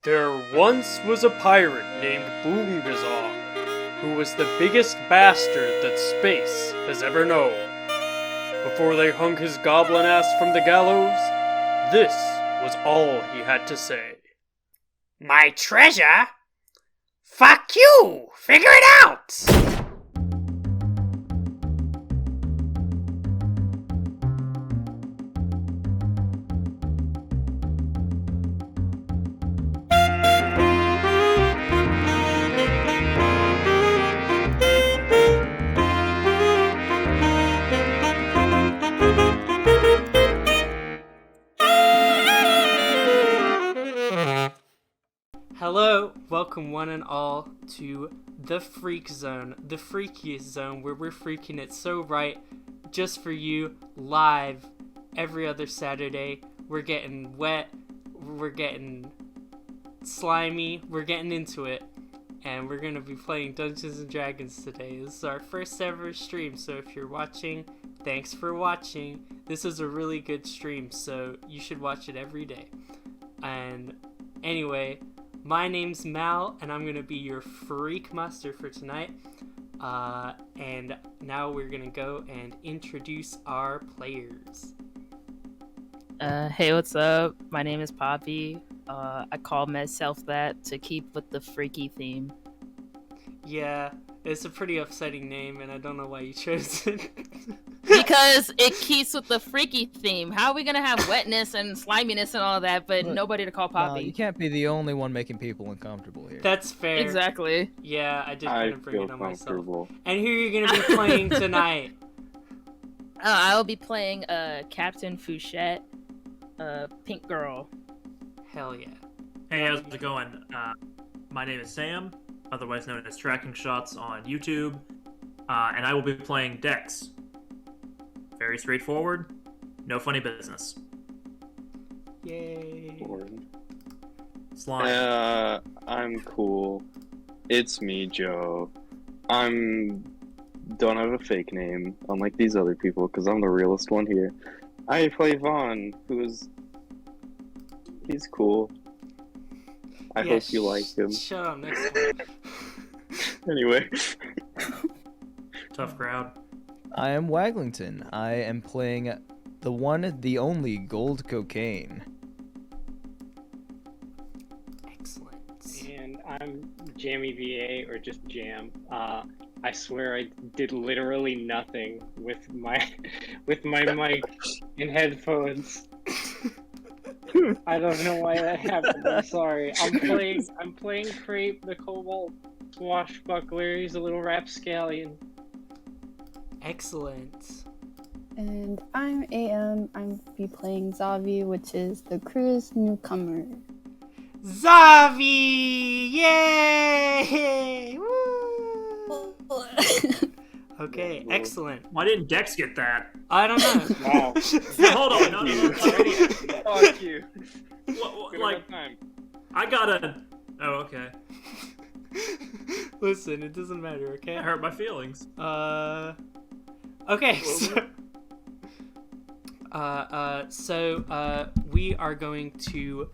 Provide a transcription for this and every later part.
There once was a pirate named Boongazong, who was the biggest bastard that space has ever known. Before they hung his goblin ass from the gallows, this was all he had to say. My treasure? Fuck you! Figure it out! Hello, welcome one and all to the Freak Zone, the freakiest zone where we're freaking it so right just for you, live every other Saturday. We're getting wet, we're getting slimy, we're getting into it, and we're going to be playing Dungeons & Dragons today. This is our first ever stream, so if you're watching, thanks for watching. This is a really good stream, so you should watch it every day. And anyway, my name's Mal, and I'm going to be your Freak Master for tonight. And now we're going to go and introduce our players. Hey, what's up? My name is Poppy. I call myself that to keep with the freaky theme. Yeah, it's a pretty upsetting name, and I don't know why you chose it. Because it keeps with the freaky theme. How are we gonna have wetness and sliminess and all that, but nobody to call Poppy? You can't be the only one making people uncomfortable here. That's fair. Exactly. Yeah, I did kind of bring it on myself. Myself. And who are you going to be playing tonight? I'll be playing Captain Fouchette, Pink Girl. Hell yeah. Hey, how's it going? My name is Sam, otherwise known as Tracking Shots on YouTube, and I will be playing Dex. Very straightforward, no funny business. Yay. Slime. I'm cool. It's me, Joe. Don't have a fake name, unlike these other people, because I'm the realest one here. I play Vahn, he's cool. I hope you like him. Shut up, next one. Anyway. Tough crowd. I am Waglington. I am playing the one, the only Gold Cocaine. Excellent. And I'm Jammy VA, or just Jam. I swear I did literally nothing with my mic and headphones. I don't know why that happened. I'm sorry. I'm playing Kraype, the Cobalt swashbuckler. He's a little rapscallion. Excellent. And I'm AM. I'm be playing Zavi, which is the crew's newcomer. Zavi! Yay! Woo! Okay, excellent. Why didn't Dex get that? I don't know. Wow. No, hold on, no. Fuck you. Like, I got a... Oh, okay. Listen, it doesn't matter, okay? That hurt my feelings. Okay, so we are going to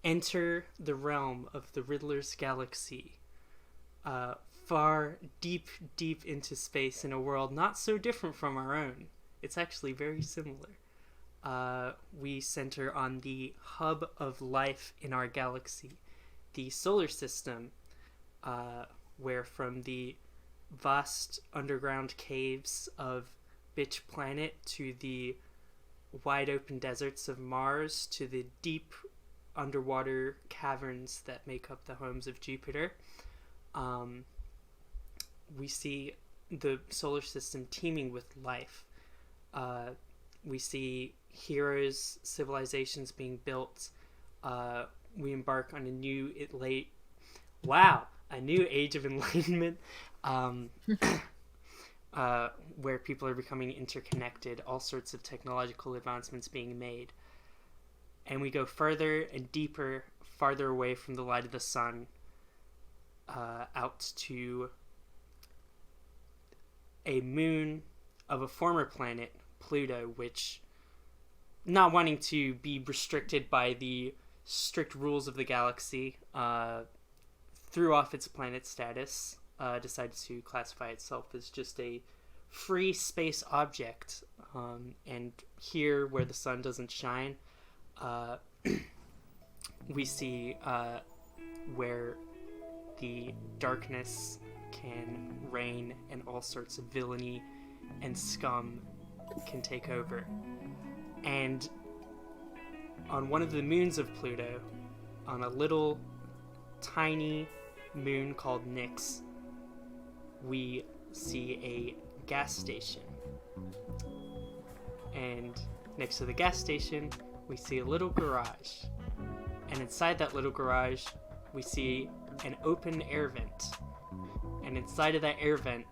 enter the realm of the Riddler's Galaxy, far, deep into space in a world not so different from our own. It's actually very similar. We center on the hub of life in our galaxy, the solar system, where from the vast underground caves of Bitch Planet to the wide open deserts of Mars to the deep underwater caverns that make up the homes of Jupiter, we see the solar system teeming with life. We see heroes, civilizations being built. We embark on a new age of enlightenment, where people are becoming interconnected, all sorts of technological advancements being made. And we go further and deeper, farther away from the light of the sun, out to a moon of a former planet, Pluto, which, not wanting to be restricted by the strict rules of the galaxy, threw off its planet status, decided to classify itself as just a free space object. And here, where the sun doesn't shine, we see where the darkness can reign and all sorts of villainy and scum can take over. And on one of the moons of Pluto, on a little tiny moon called Nyx, we see a gas station. And next to the gas station, we see a little garage. And inside that little garage, we see an open air vent. And inside of that air vent,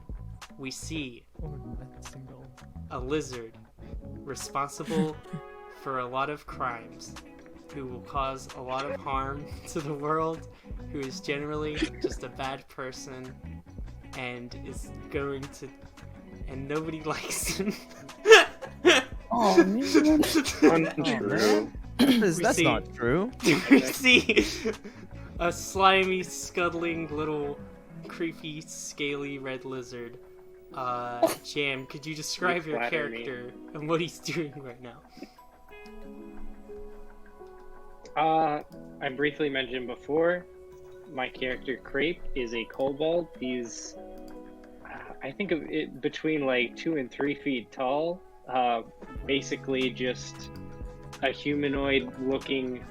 we see a lizard responsible for a lot of crimes, who will cause a lot of harm to the world, who is generally just a bad person, and is going to... and nobody likes him. Oh, man. Untrue. That's not true. We see a slimy, scuttling, little, creepy, scaly red lizard. Jam, could you describe You your flatter me. character and what he's doing right now? I briefly mentioned before, my character Kraype is a kobold. He's, I think of it between like 2 and 3 feet tall. Basically just a humanoid-looking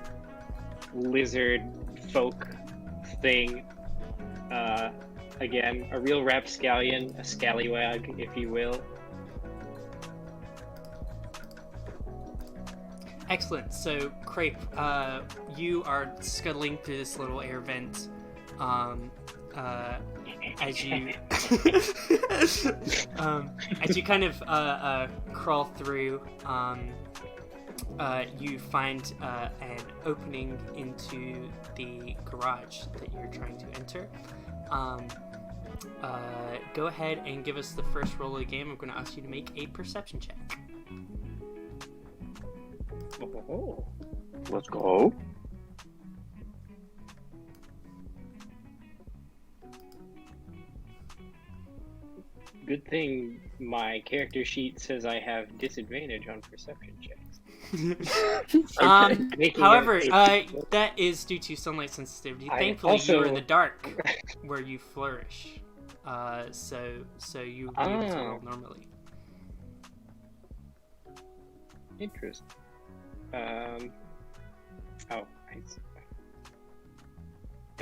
lizard folk thing. Again, a real rapscallion, a scallywag, if you will. Excellent. So, Kraype, you are scuttling through this little air vent. As you as you kind of crawl through, you find an opening into the garage that you're trying to enter. Go ahead and give us the first roll of the game. I'm going to ask you to make a perception check. Oh. Let's go. Good thing my character sheet says I have disadvantage on perception checks. Making However, it- that is due to sunlight sensitivity. I Thankfully, also- you are in the dark, where you flourish. So you will be able to roll normally. Interesting. The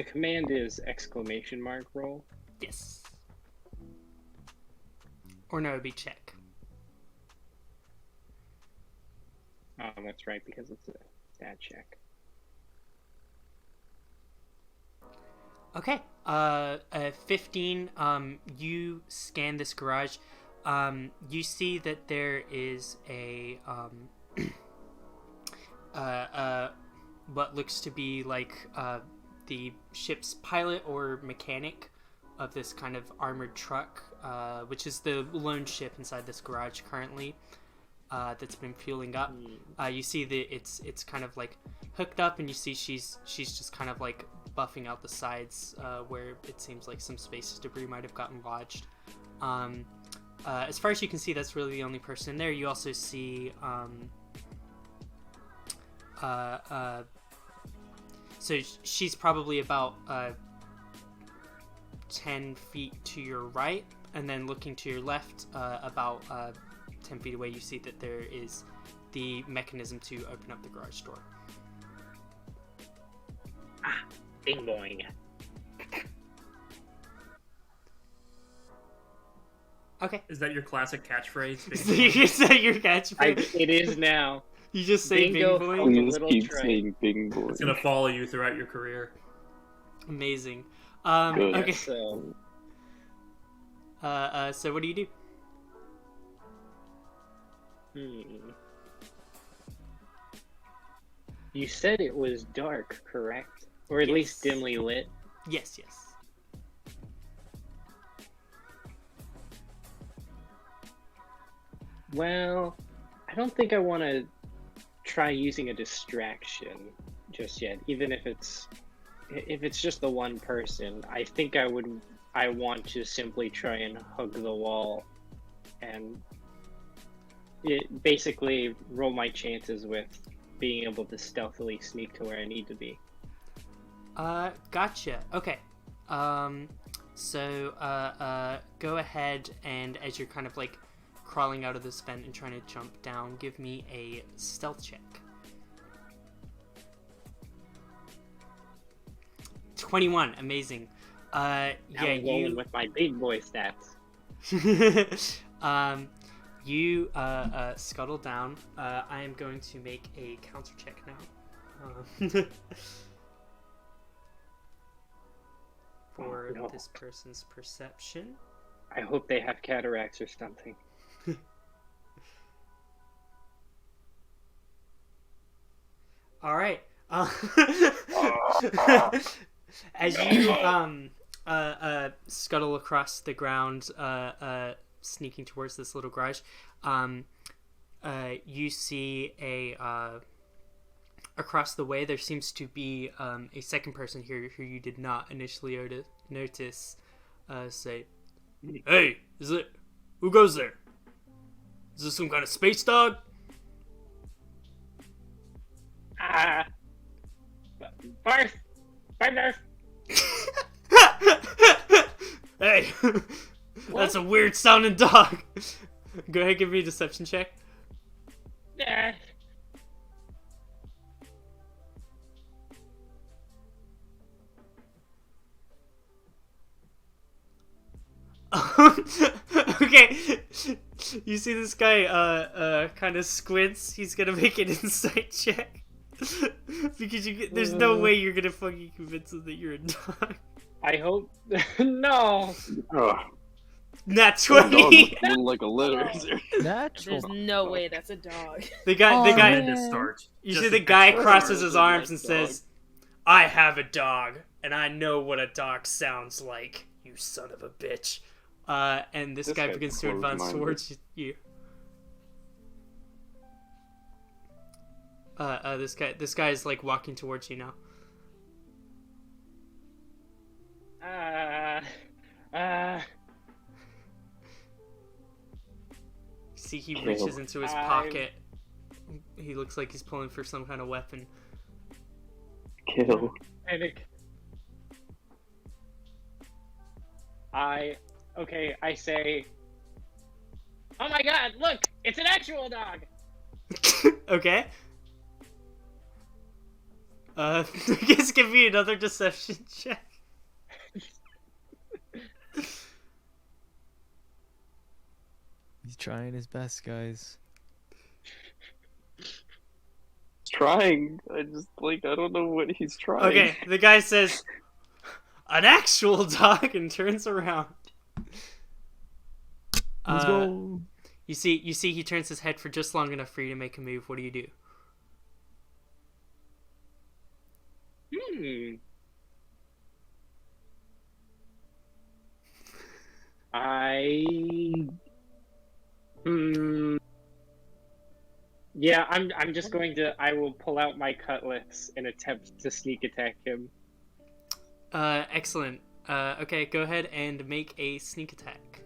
command is exclamation mark roll. Yes. Or no, it'd be check. Oh, that's right, because it's a stat check. Okay. 15. You scan this garage. You see that there is a what looks to be like the ship's pilot or mechanic of this kind of armored truck, which is the lone ship inside this garage currently, that's been fueling up. You see that it's kind of like hooked up, and you see she's just kind of like buffing out the sides where it seems like some space debris might have gotten lodged. As far as you can see, that's really the only person in there. You also see so she's probably about 10 feet to your right, and then looking to your left, about 10 feet away, you see that there is the mechanism to open up the garage door. Bing boing. Okay. Is that your classic catchphrase? Is that your catchphrase? It is now. You just say Bingo bing from boing? the Please little keep tray. saying bing boy. It's gonna follow you throughout your career. Amazing. Good. Okay. So, So what do you do? You said it was dark, correct? Or at least Yes. dimly lit. Yes. Well, I don't think I want to try using a distraction just yet. Even if it's just the one person, I think I want to simply try and hug the wall and basically roll my chances with being able to stealthily sneak to where I need to be. Gotcha. Okay. So, go ahead, and as you're kind of like crawling out of this vent and trying to jump down, give me a stealth check. 21, amazing. Now I'm rolling with my big boy stats. You scuttle down. I am going to make a counter check now. For Oh, no. this person's perception. I hope they have cataracts or something. All right. As you scuttle across the ground, sneaking towards this little garage, you see across the way there seems to be a second person here who you did not initially notice. Say, "Hey, who goes there? Is this some kind of space dog?" Barf! Barf! Hey, that's a weird sounding dog. Go ahead, give me a deception check. Yeah. Okay, you see this guy kind of squints. He's gonna make an insight check because there's no way you're gonna fucking convince him that you're a dog. I hope. No! Ugh. Nat Dog 20. looking like a litter. Natural. There's no way that's a dog. The guy. Tremendous start. You Just see the an guy extra crosses start. his arms and dog. says, "I have a dog, and I know what a dog sounds like. You son of a bitch." And this guy guy's begins to advance closed-minded. towards you. This guy is like walking towards you now. See, he reaches into his pocket. He looks like he's pulling for some kind of weapon. Kill. Panic. I say, "Oh my god, look! It's an actual dog!" Okay. I guess give me another deception check. He's trying his best, guys. He's trying. I don't know what he's trying. Okay, the guy says, "An actual dog," and turns around. Let's go. You see, he turns his head for just long enough for you to make a move. What do you do? Yeah, I'm just going to. I will pull out my cutlass and attempt to sneak attack him. Excellent. Okay, go ahead and make a sneak attack.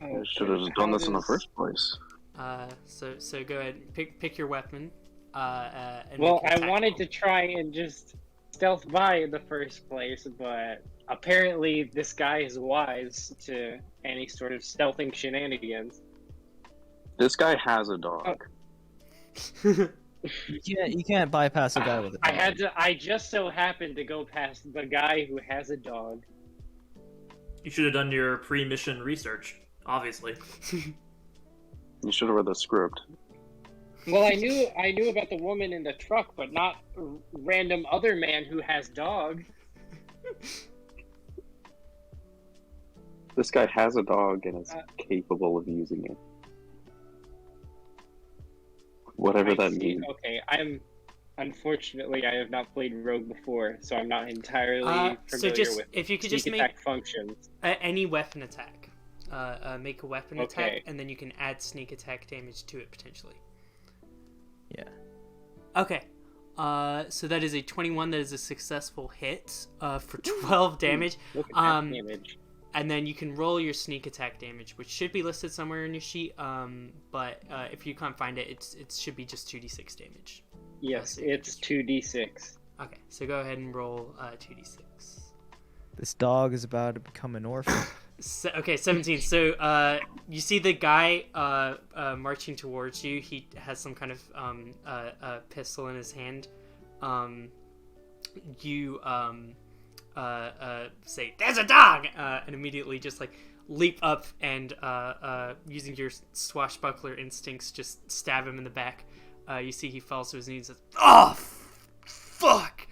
I should have done this in the first place. So go ahead, pick your weapon. And Well, make an I attack wanted roll. to try and just stealth by in the first place, but apparently this guy is wise to any sort of stealthing shenanigans. This guy has a dog. You can't bypass a guy with a dog. I just so happened to go past the guy who has a dog. You should have done your pre-mission research, obviously. You should have read the script. Well, I knew about the woman in the truck, but not random other man who has dog. This guy has a dog and is capable of using it. Whatever I that see. means. Okay, unfortunately I have not played Rogue before, so I'm not entirely So familiar just with if you could sneak just attack functions. any weapon attack, make a weapon Okay. attack, and then you can add sneak attack damage to it potentially. Yeah. Okay. So that is a 21. That is a successful hit for 12 damage. Look at that damage. And then you can roll your sneak attack damage, which should be listed somewhere in your sheet. But if you can't find it, it should be just 2d6 damage. Yes, it's 2d6. Okay, so go ahead and roll 2d6. This dog is about to become an orphan. Okay, 17. So you see the guy marching towards you. He has some kind of pistol in his hand. You say, "There's a dog!" And immediately just like leap up and using your swashbuckler instincts, just stab him in the back. You see he falls to his knees and says, "Oh, fuck!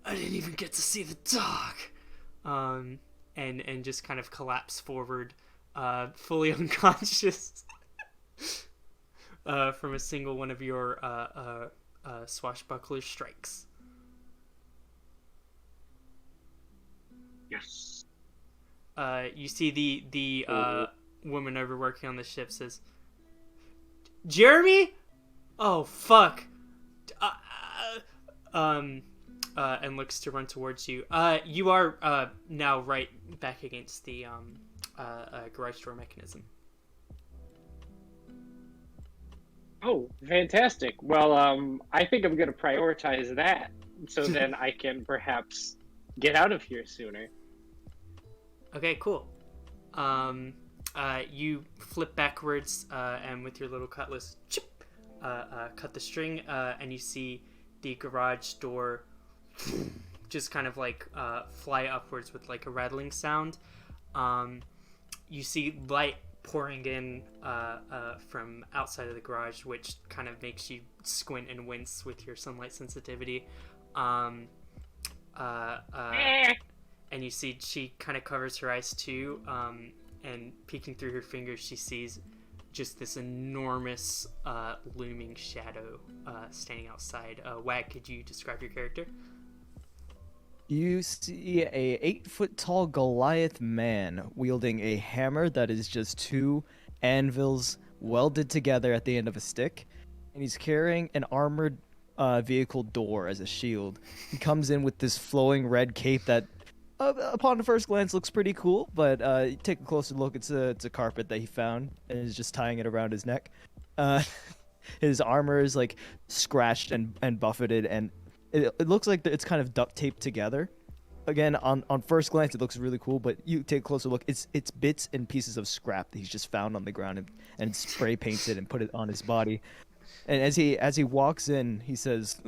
I didn't even get to see the dog." And just kind of collapse forward, fully unconscious from a single one of your swashbuckler strikes. Yes. You see the woman overworking on the ship says, "Jeremy? Oh, fuck." And looks to run towards you. You are now right back against the garage door mechanism. Oh, fantastic. Well, I think I'm going to prioritize that so then I can perhaps get out of here sooner. Okay, cool. You flip backwards and with your little cutlass, chip, cut the string, and you see the garage door just kind of like fly upwards with like a rattling sound. You see light pouring in from outside of the garage, which kind of makes you squint and wince with your sunlight sensitivity. And you see she kind of covers her eyes too, and peeking through her fingers, she sees just this enormous looming shadow standing outside. Wag, could you describe your character? You see a 8-foot-tall Goliath man wielding a hammer that is just 2 anvils welded together at the end of a stick, and he's carrying an armored vehicle door as a shield. He comes in with this flowing red cape that, upon the first glance, looks pretty cool, but you take a closer look, it's a carpet that he found, and is just tying it around his neck. His armor is like scratched and buffeted, and it looks like it's kind of duct taped together. Again, on first glance, it looks really cool, but you take a closer look, it's bits and pieces of scrap that he's just found on the ground and spray painted and put it on his body. And as he walks in, he says,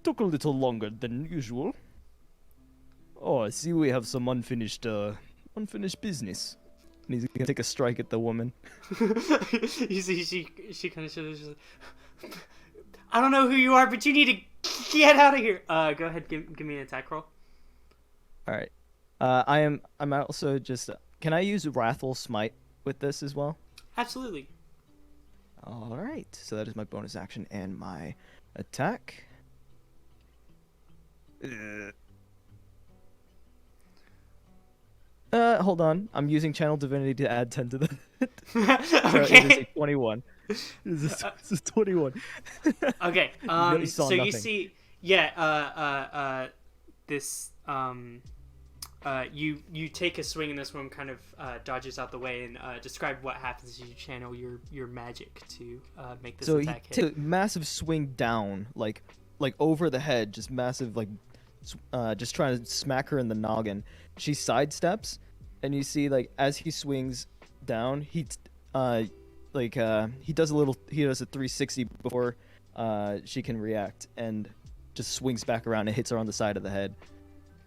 "Took a little longer than usual. Oh, I see we have some unfinished business." And he's gonna take a strike at the woman. You see, she kind of shivers. Like, "I don't know who you are, but you need to get out of here." Go ahead, give me an attack roll. All right. I'm also just. Can I use Wrathful Smite with this as well? Absolutely. All right. So that is my bonus action and my attack. Hold on. I'm using Channel Divinity to add 10 to the. So Okay. it is a 21. This is 21. Okay. You saw So you nothing. see, this you take a swing and this one kind of dodges out the way, and describe what happens as you channel your magic to make this So he attack hit. took a massive swing down, like over the head, just massive, like just trying to smack her in the noggin. She sidesteps, and you see, like, as he swings down, he does a 360 before she can react, and just swings back around and hits her on the side of the head.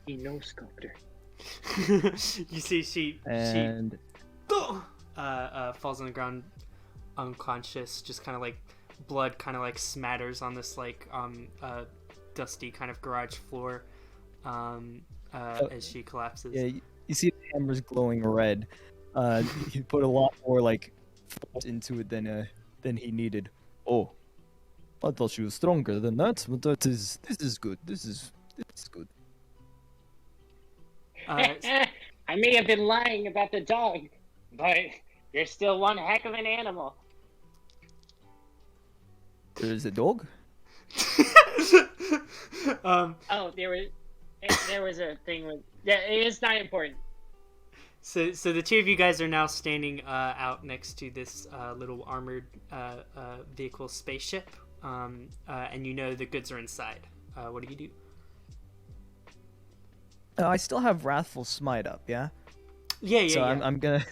He knows sculptor. You see, she falls on the ground unconscious, just kind of like blood kind of like smatters on this like dusty kind of garage floor as she collapses. Yeah, you see the hammer's glowing red. He put a lot more like force into it than he needed. Oh, I thought she was stronger than that, but this is good. This is good. I may have been lying about the dog, but you're still one heck of an animal. There's a dog. Oh, there was a thing with. Yeah, it's not important. So the two of you guys are now standing out next to this little armored vehicle spaceship, and you know the goods are inside. What do you do? I still have Wrathful Smite up, yeah? Yeah. So I'm gonna...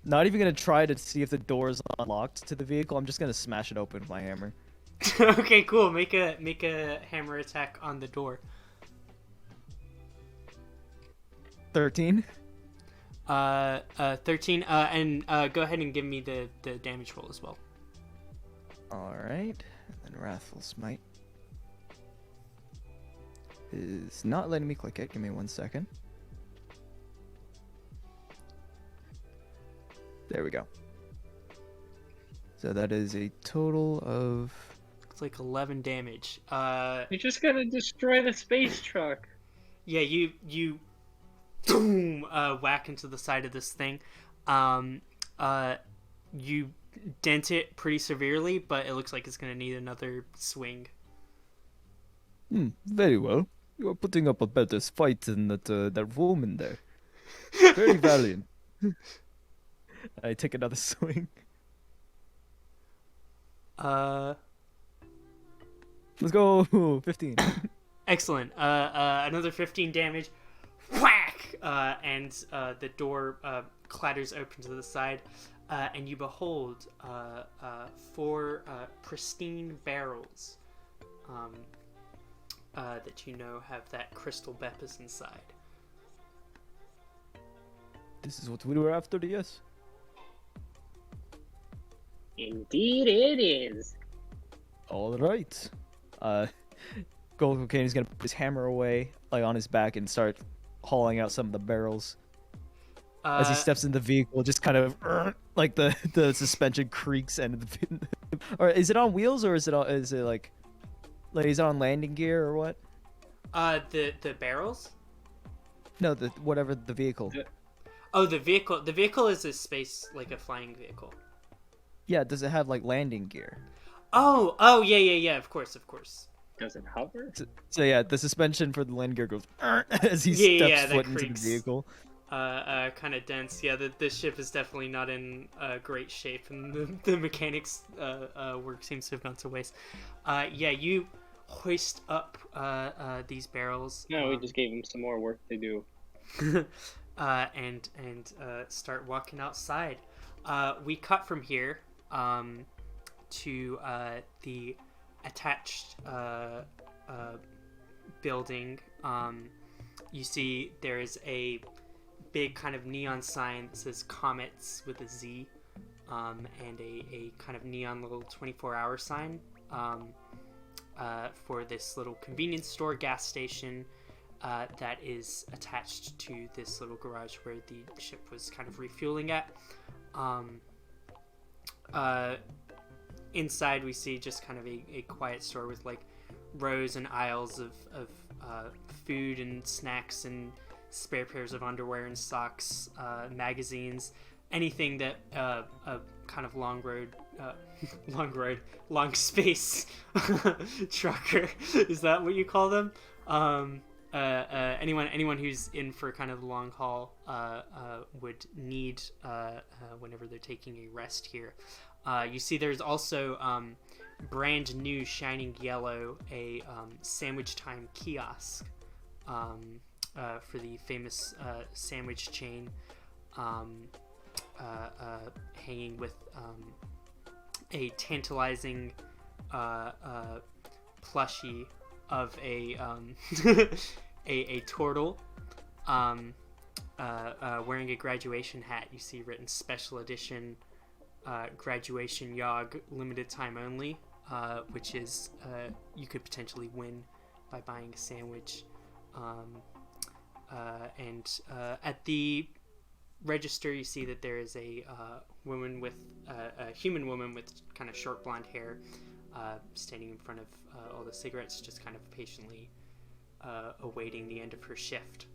Not even gonna try to see if the door is unlocked to the vehicle. I'm just gonna smash it open with my hammer. Okay, cool. Make a hammer attack on the door. 13. 13. And go ahead and give me the damage roll as well. Alright. And then Wrathful Smite is not letting me click it. Give me 1 second. There we go. So that is a total of... It's like 11 damage. You're just gonna destroy the space truck. Yeah, you boom, whack into the side of this thing. You dent it pretty severely, but it looks like it's gonna need another swing. Very well. You are putting up a better fight than that woman there. Very valiant. I take another swing. Let's go. 15. Excellent. Another 15 damage. Whack! And the door clatters open to the side, and you behold 4 pristine barrels that you know have that crystal Beppis inside. This is what we were after, yes? Indeed, it is. Alright. Gold Cocaine is gonna put his hammer away, like on his back, and start hauling out some of the barrels. As he steps in the vehicle, just kind of like the suspension creaks and or is it on wheels or is it like is it on landing gear or what? The barrels? No, whatever the vehicle. Oh, the vehicle. The vehicle is a space, like a flying vehicle. Yeah, does it have like landing gear? Oh, yeah. Of course. Does it hover? So yeah, the suspension for the landing gear goes as he steps foot into the vehicle. Kind of dense. Yeah, the ship is definitely not in great shape, and the mechanics work seems to have gone to waste. Yeah, you hoist up these barrels. No, we just gave him some more work to do. And start walking outside. We cut from here to the attached building. You see there is a big kind of neon sign that says Comets with a Z, and a kind of neon little 24-hour sign for this little convenience store gas station that is attached to this little garage where the ship was kind of refueling at. Inside we see just kind of a quiet store with like rows and aisles of food and snacks and spare pairs of underwear and socks, magazines, anything that a kind of long space trucker, is that what you call them? Anyone who's in for kind of the long haul would need whenever they're taking a rest here. You see there's also brand new shining yellow a sandwich time kiosk for the famous sandwich chain, hanging with a tantalizing plushie of a a turtle wearing a graduation hat. You see written special edition graduation yog, limited time only, which is you could potentially win by buying a sandwich. And at the register you see that there is a woman with a human woman with kind of short blonde hair standing in front of all the cigarettes, just kind of patiently awaiting the end of her shift.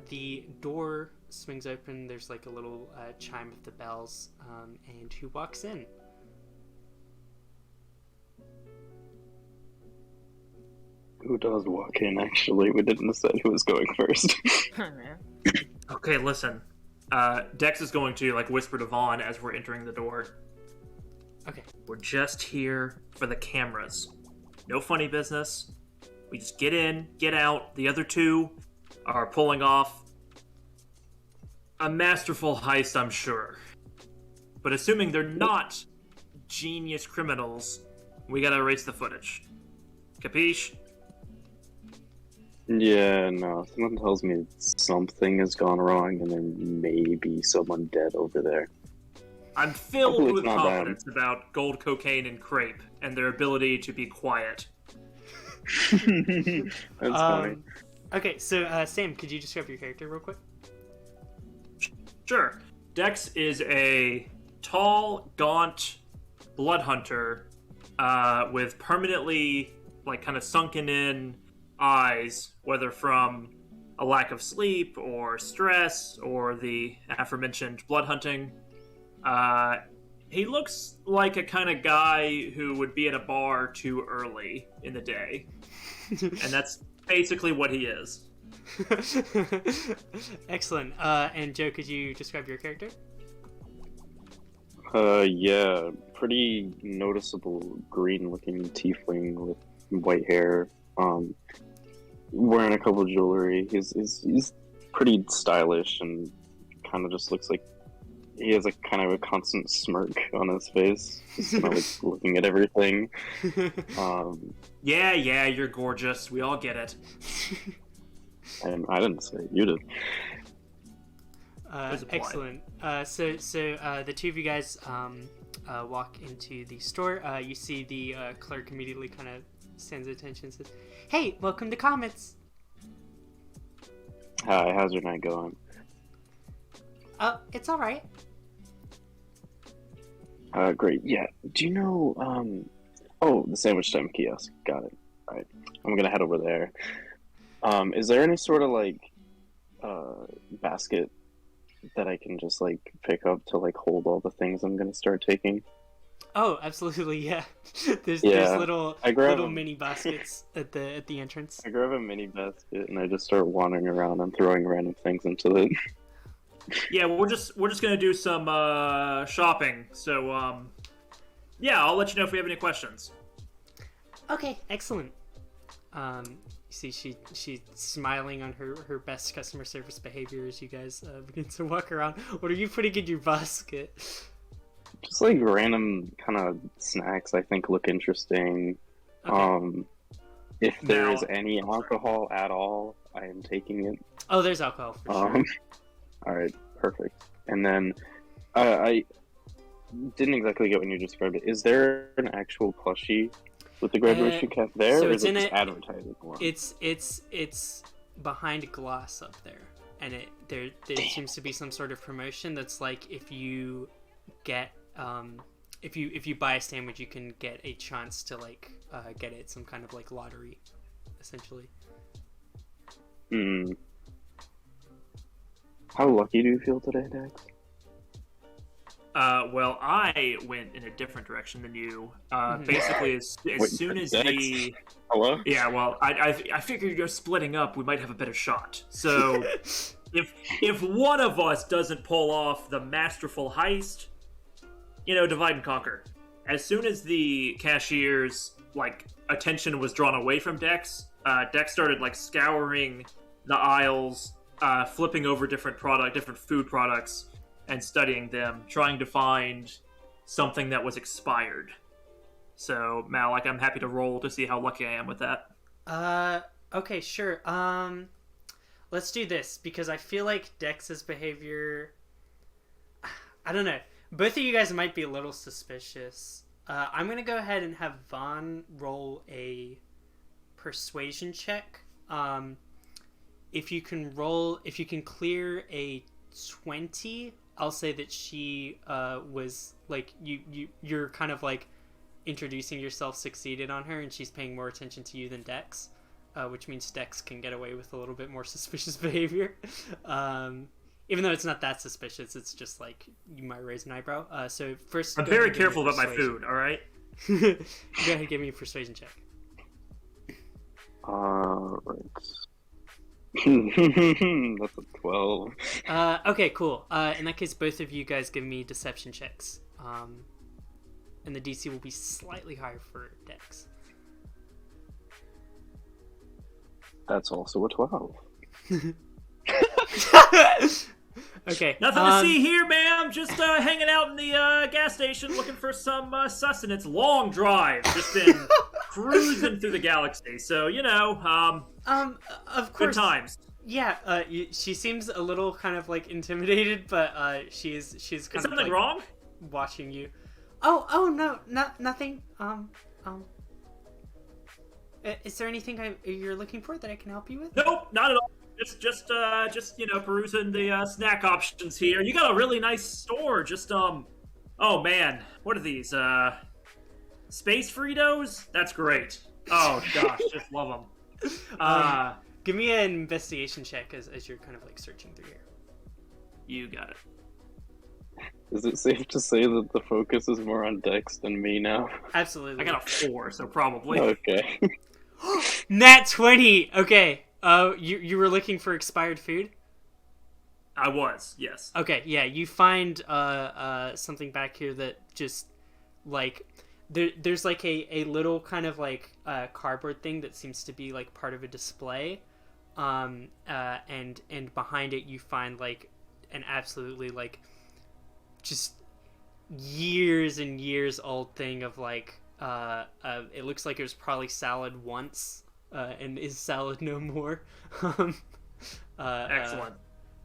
The door swings open, there's like a little chime of the bells, and who walks in? Who does walk in, actually? We didn't decide who was going first. Okay, listen. Dex is going to, like, whisper to Vahn as we're entering the door. Okay. We're just here for the cameras. No funny business. We just get in, get out. The other two are pulling off a masterful heist, I'm sure. But assuming they're not genius criminals, we gotta erase the footage. Capiche? Yeah, no. Someone tells me something has gone wrong, and there may be someone dead over there. I'm filled Hopefully with it's not confidence about gold, cocaine, and Kraype, and their ability to be quiet. That's funny. Okay, so Sam, could you describe your character real quick? Sure. Dex is a tall, gaunt blood hunter with permanently, like, kind of sunken in eyes, whether from a lack of sleep or stress or the aforementioned blood hunting. He looks like a kind of guy who would be at a bar too early in the day. And that's basically what he is. Excellent. And Joe, could you describe your character? Yeah, pretty noticeable green-looking tiefling with white hair. Wearing a couple of jewelry. He's pretty stylish and kind of just looks like he has a kind of a constant smirk on his face, just kind of like looking at everything. Yeah, you're gorgeous. We all get it. And I didn't say it, you did. Excellent. So the two of you guys walk into the store. You see the clerk immediately kind of stands at attention and says, "Hey, welcome to Comets." Hi, how's your night going? It's all right. Great. Yeah. Do you know? Oh, the sandwich time kiosk. Got it. All right. I'm gonna head over there. Is there any sort of like basket that I can just like pick up to like hold all the things I'm gonna start taking? Oh, absolutely, yeah. There's Yeah, little I grab little them. mini baskets at the entrance. I grab a mini basket and I just start wandering around and throwing random things into it. Yeah, we're just gonna do some shopping. So yeah, I'll let you know if we have any questions. Okay, excellent. You see, she's smiling on her best customer service behavior as you guys begin to walk around. What are you putting in your basket? Just like random kind of snacks I think look interesting. Okay. If there Now- is any alcohol at all, I am taking it. Oh, there's alcohol for sure. All right, perfect. And then I didn't exactly get when you described it. Is there an actual plushie with the graduation cap there, so or it's is it in just it- advertising one? It's behind glass up there, and there seems to be some sort of promotion that's like if you get if you buy a sandwich, you can get a chance to like get it, some kind of like lottery, essentially. Hmm. How lucky do you feel today, Dex? Well, I went in a different direction than you. Basically, as Wait, soon as Dex? the Hello? yeah, well, I figured you're splitting up, we might have a better shot. So if one of us doesn't pull off the masterful heist, divide and conquer. As soon as the cashier's like attention was drawn away from Dex, Dex started like scouring the aisles, flipping over different food products, and studying them, trying to find something that was expired. So, Malik, I'm happy to roll to see how lucky I am with that. Okay, sure. Let's do this, because I feel like Dex's behavior, I don't know. Both of you guys might be a little suspicious. I'm gonna go ahead and have Vahn roll a persuasion check. If you can clear a 20, I'll say that she was like you're kind of like introducing yourself succeeded on her, and she's paying more attention to you than Dex, which means Dex can get away with a little bit more suspicious behavior. Even though it's not that suspicious, it's just like you might raise an eyebrow. So first, I'm go very ahead and give me careful a about my persuasion. food, alright? Go ahead and give me a persuasion check. Right. That's a 12. Okay, cool. In that case, both of you guys give me deception checks. And the DC will be slightly higher for Dex. That's also a 12. Okay. Nothing to see here, ma'am. Just hanging out in the gas station looking for some sustenance. Long drive. Just been cruising through the galaxy. So, you know, Of good course. times. Yeah. She seems a little kind of like intimidated, but she's kind Is of something like wrong? watching you. Oh no, nothing. Is there anything you're looking for that I can help you with? Nope, not at all. Just you know, perusing the snack options here. You got a really nice store. Just oh man, what are these? Space Fritos? That's great. Oh gosh, just love them. Give me an investigation check as you're kind of like searching through here. You got it. Is it safe to say that the focus is more on Dex than me now? Absolutely. I got a 4, so probably. Okay. Nat 20. Okay. You were looking for expired food? I was, yes. Okay, yeah, you find something back here that just like there's like a little kind of like cardboard thing that seems to be like part of a display. And behind it you find like an absolutely like just years and years old thing of like it looks like it was probably salad once and is salad no more. Excellent.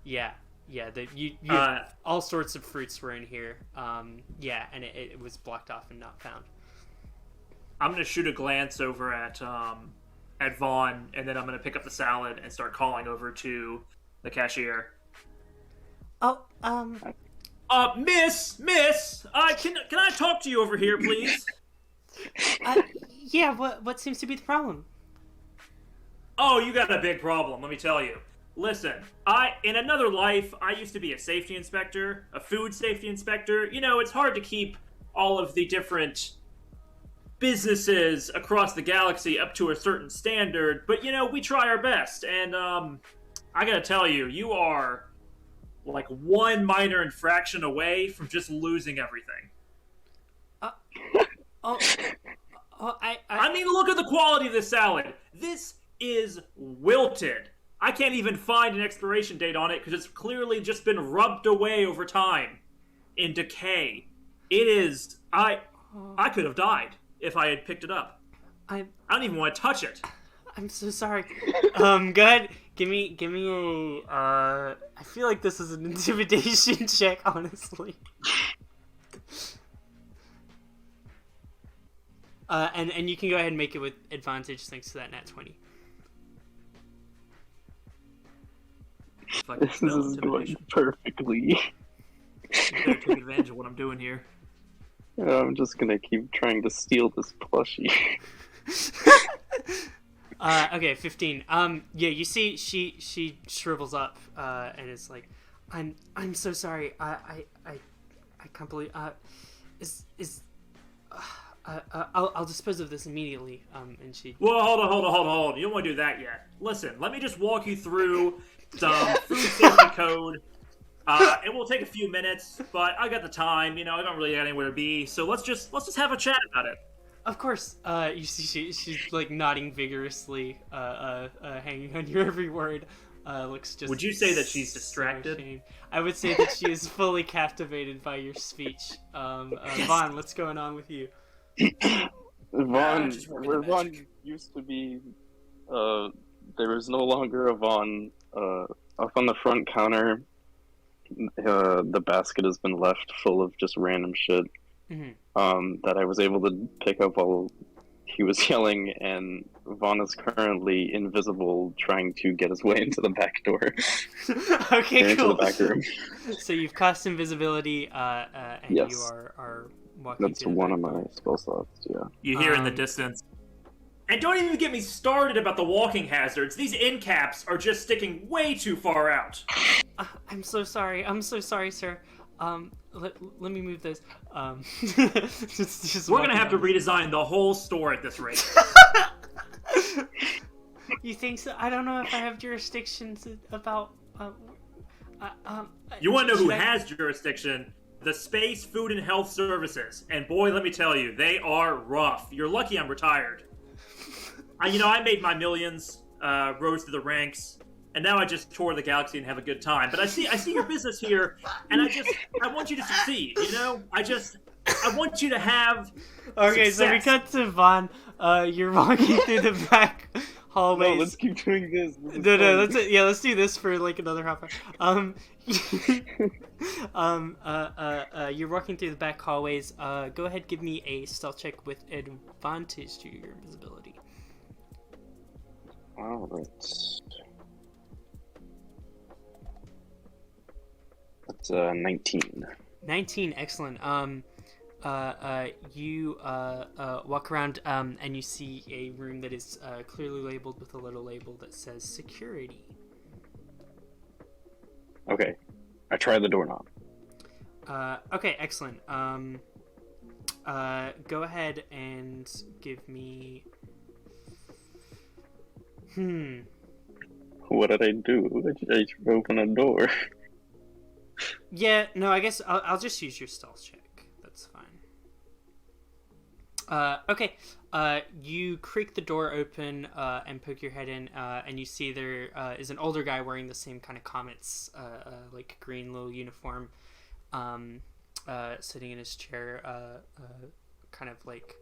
Yeah, you all sorts of fruits were in here. Yeah, and it was blocked off and not found. I'm gonna shoot a glance over at Vahn, and then I'm gonna pick up the salad and start calling over to the cashier. Oh, Miss, can I talk to you over here, please? Yeah. What seems to be the problem? Oh, you got a big problem. Let me tell you. Listen, in another life, I used to be a safety inspector, a food safety inspector. You know, it's hard to keep all of the different businesses across the galaxy up to a certain standard, but you know, we try our best. And I gotta tell you, you are like one minor infraction away from just losing everything. I mean, look at the quality of this salad. This is wilted. I can't even find an expiration date on it because it's clearly just been rubbed away over time in decay. It is. I could have died if I had picked it up. I don't even want to touch it. I'm so sorry. Go ahead. Give me a. I feel like this is an intimidation check, honestly. And you can go ahead and make it with advantage thanks to that nat 20. This is going perfectly. You better take advantage of what I'm doing here. I'm just gonna keep trying to steal this plushie. Okay, 15. Yeah, you see, she shrivels up, and is like, I'm so sorry. I can't believe. I'll dispose of this immediately. And she. Well, hold on. You don't want to do that yet. Listen, let me just walk you through some food safety code. It will take a few minutes, but I got the time. You know, I don't really got anywhere to be, so let's just have a chat about it. Of course. You see, she's like nodding vigorously, hanging on your every word. Looks just. Would you say that she's distracted? So I would say that she is fully captivated by your speech. Vahn, what's going on with you? Vahn, where Vahn used to be, there is no longer a Vahn. Up on the front counter, the basket has been left full of just random shit. Mm-hmm. That I was able to pick up while he was yelling, and Vahn is currently invisible, trying to get his way into the back door. Okay, into cool. the back room. So you've cast invisibility, and yes. you are walking. That's one of my spell slots. Yeah. You hear in the distance. And don't even get me started about the walking hazards. These end caps are just sticking way too far out. I'm so sorry, sir. Let me move this. We're gonna have to redesign the whole store at this rate. You think so? I don't know if I have jurisdiction about. You want to know who should I- has jurisdiction? The Space Food and Health Services. And boy, let me tell you, they are rough. You're lucky I'm retired. I made my millions, rose through the ranks, and now I just tour the galaxy and have a good time. But I see your business here, and I want you to succeed. I want you to have. Okay, so we cut to Vahn. You're walking through the back hallways. No, let's keep doing this. This is No, fun. let's do this for like another half hour. You're walking through the back hallways. Go ahead, give me a stealth check with advantage to your invisibility. Alright. That's 19. 19, excellent. You walk around and you see a room that is clearly labeled with a little label that says security. Okay. I try the doorknob. Okay, excellent. Go ahead and give me. What did I do? I open a door. Yeah, no, I guess I'll just use your stealth check. That's fine. Okay. You creak the door open and poke your head in, and you see there is an older guy wearing the same kind of Comet's like green little uniform, sitting in his chair, kind of like.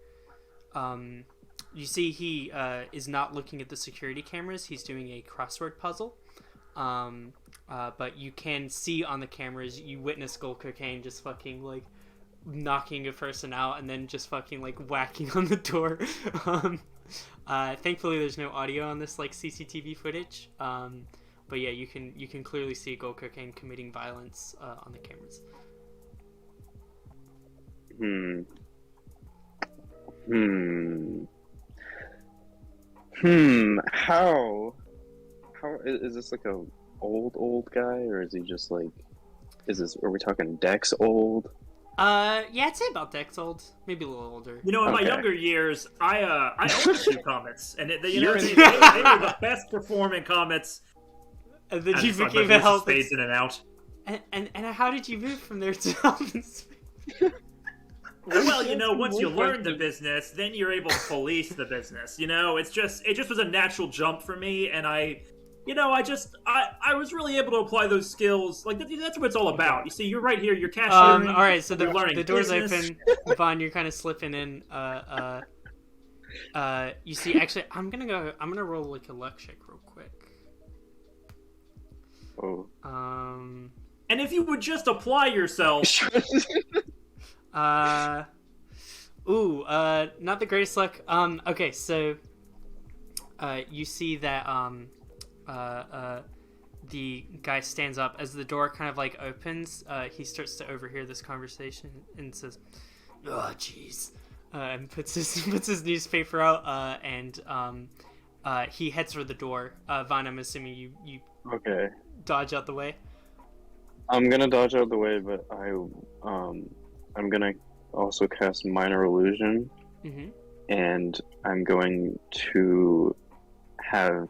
You see he is not looking at the security cameras. He's doing a crossword puzzle. But you can see on the cameras, you witness Gold Cocaine just fucking like knocking a person out and then just fucking like whacking on the door. Thankfully there's no audio on this like CCTV footage. But yeah, you can clearly see Gold Cocaine committing violence on the cameras. How is this like a old guy, or is he just like, are we talking Dex old? Yeah, I'd say about Dex old, maybe a little older. In my Okay. younger years, I owned a few Comets, and they were the best performing Comets. And then I you just like became my a voice health. fades in and out. And how did you move from there to health and space? Well, once you learn the business, then you're able to police the business. It just was a natural jump for me, and I was really able to apply those skills. Like that's what it's all about. You see, you're right here. You're cashiering. All right, so you're learning the door's business. open. Vahn, you're kind of slipping in. You see, actually, I'm gonna roll like a luck check real quick. Oh. And if you would just apply yourself. Not the greatest luck. Okay, so you see that the guy stands up as the door kind of like opens. He starts to overhear this conversation and says, "Oh, jeez," and puts his newspaper out. And he heads for the door. Vahn, I'm assuming you Okay. dodge out the way. I'm gonna dodge out the way, but I'm gonna also cast Minor Illusion, and I'm going to have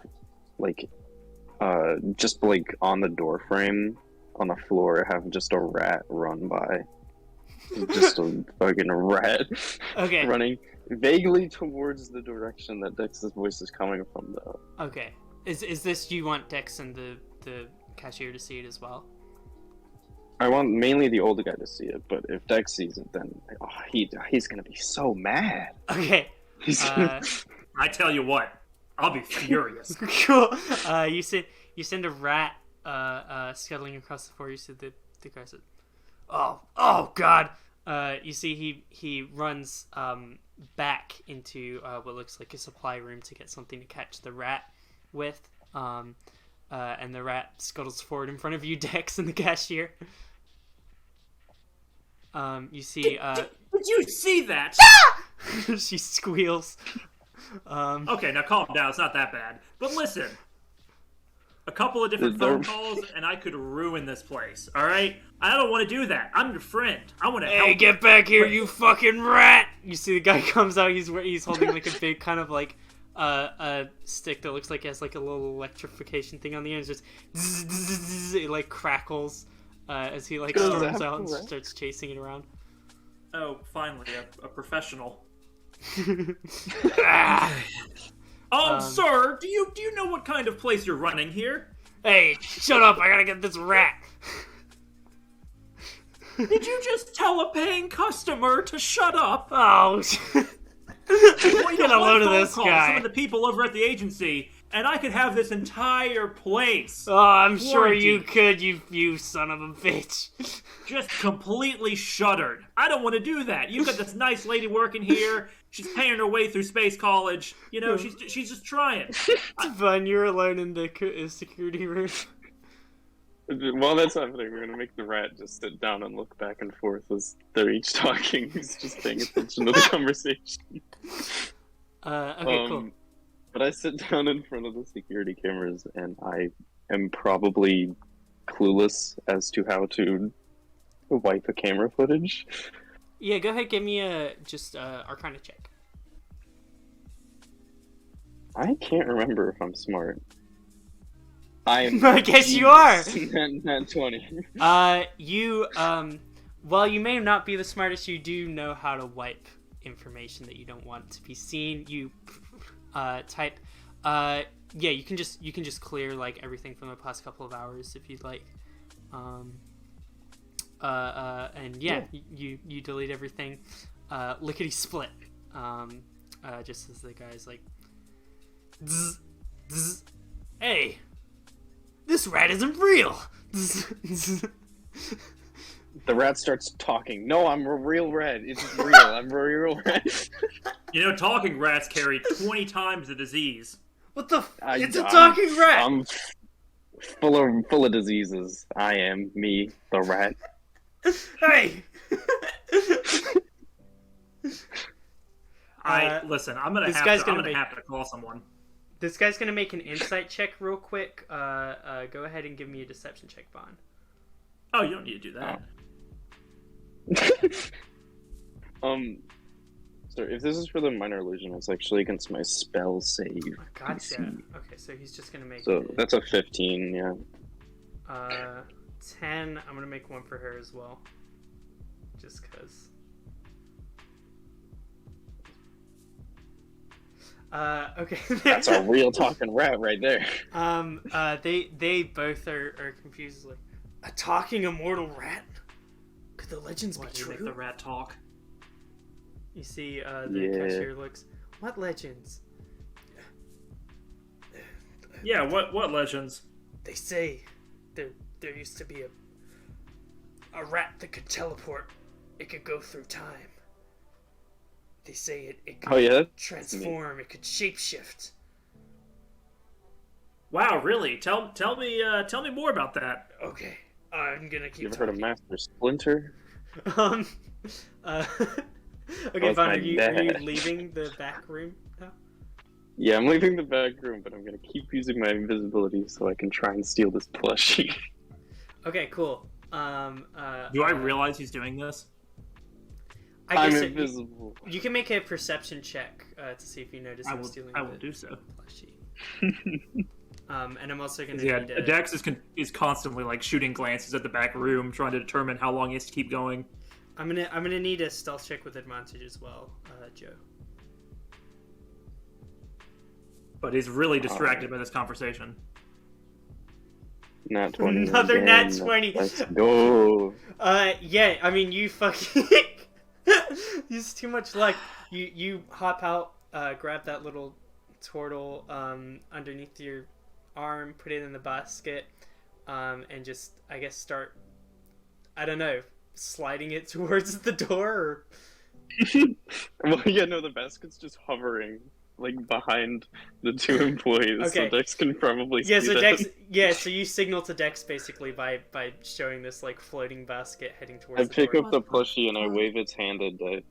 just like on the door frame on the floor, have just a rat run by, just a fucking rat, Okay. running vaguely towards the direction that Dex's voice is coming from, though. Okay. Is this, you want Dex and the cashier to see it as well? I want mainly the older guy to see it, but if Dex sees it, then he's gonna be so mad. Okay. I tell you what, I'll be furious. Cool. You send a rat scuttling across the floor. You see the guy said, "Oh God!" You see he runs back into what looks like a supply room to get something to catch the rat with. And the rat scuttles forward in front of you, Dex, and the cashier. You see. Did you see that? She squeals. Okay, now calm down. It's not that bad. But listen, a couple of different phone calls, and I could ruin this place. All right, I don't want to do that. I'm your friend. I want to help. Hey, get back here, you fucking rat! You see the guy comes out. He's holding like a big kind of like a stick that looks like it has like a little electrification thing on the end. It's just it like crackles as he like storms out and starts chasing it around. Oh, finally, a professional. Ah. Sir, do you know what kind of place you're running here? Hey, shut up! I gotta get this rat. Did you just tell a paying customer to shut up? Oh, get a load of this guy. Some of the people over at the agency, and I could have this entire place. Oh, I'm sure you could, you son of a bitch. Just completely shuttered. I don't want to do that. You've got this nice lady working here. She's paying her way through space college. You know, she's just trying. Vahn, you're alone in the security room. While that's happening, we're gonna make the rat just sit down and look back and forth as they're each talking. He's just paying attention to the conversation. Okay, cool. But I sit down in front of the security cameras, and I am probably clueless as to how to wipe a camera footage. Yeah, go ahead, give me a Arcana check. I can't remember if I'm smart. I guess you are. Not 20. While you may not be the smartest, you do know how to wipe information that you don't want to be seen. You type. Yeah, you can just clear like everything from the past couple of hours if you'd like. And yeah, you delete everything. Lickety split. Just as the guy's like, zzz, zzz, hey, this rat isn't real. The rat starts talking. No, I'm a real rat. It's real. I'm a real rat. You know, talking rats carry 20 times the disease. What the? It's a talking rat. I'm full of diseases. I am me, the rat. Hey. Listen. I'm gonna have to call someone. This guy's gonna make an insight check real quick. Go ahead and give me a deception check, Vahn. Oh, you don't need to do that. So if this is for the minor illusion, it's actually against my spell save. Gotcha. DC. Okay, so he's just gonna make. So that's a 15, yeah. 10. I'm gonna make one for her as well. Just cause. Okay. That's a real talking rat right there. They both are confused. Like, a talking immortal rat? Could the legends be true? Make the rat talk. You see, the cashier looks. What legends? Yeah, what legends? They say there used to be a rat that could teleport. It could go through time. They say it could transform. It could shapeshift. Wow, really? Tell me more about that. Okay, I'm gonna keep. You ever heard of Master Splinter? Okay, Vahn, are you leaving the back room now? Yeah, I'm leaving the back room, but I'm gonna keep using my invisibility so I can try and steal this plushie. Okay, cool. Do I realize he's doing this? I'm invisible. You can make a perception check to see if you notice him stealing. I will do so. Plushie. And I'm also gonna. Yeah, Dex is constantly like shooting glances at the back room, trying to determine how long he has to keep going. I'm gonna need a stealth check with advantage as well, Joe. But he's really distracted by this conversation. Nat 20. Another again. nat 20. Let's go. Yeah. I mean, you fucking. Use too much luck. You hop out, grab that little turtle underneath your arm, put it in the basket, and just start. I don't know. Sliding it towards the door? Well, yeah, no, the basket's just hovering, like, behind the two employees, Okay. so Dex can probably see so that. Dex, so you signal to Dex, basically, by showing this, like, floating basket heading towards I the pick door. up the plushie and I wave its hand at Dex.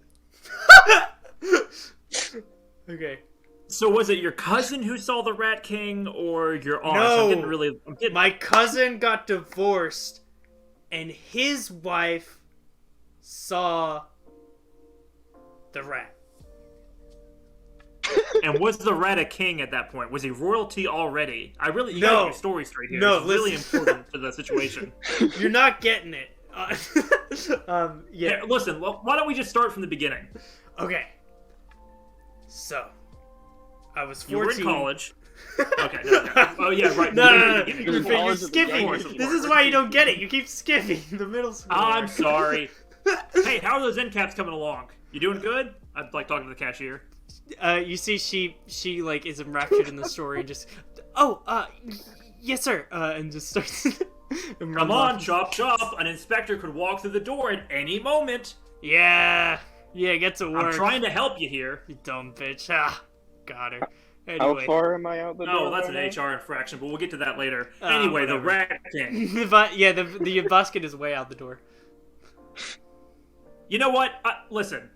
Okay. So was it your cousin who saw the Rat King, or your aunt? No! My cousin got divorced, and his wife saw the rat. And was the rat a king at that point? Was he royalty already? You gotta get your story straight here. No, it's really important to the situation. You're not getting it. Yeah. Here, listen, why don't we just start from the beginning? Okay. So, I was 14. You were in college. Okay. No. Oh yeah, right. No. Beginning. You're skipping. This is why you don't get it. You keep skipping the middle school. I'm sorry. Hey, how are those end caps coming along? You doing good? I'd like talking to the cashier. You see, she like is enraptured in the story and just, yes sir, and just starts. And Come runs on, off. chop chop. An inspector could walk through the door at any moment. Yeah, get to work. I'm trying to help you here. You dumb bitch. Ah, got her. How Anyway. far am I out the door? No, that's an right now? HR infraction, but we'll get to that later. Anyway, the whatever. rat king. the basket is way out the door. You know what? Listen.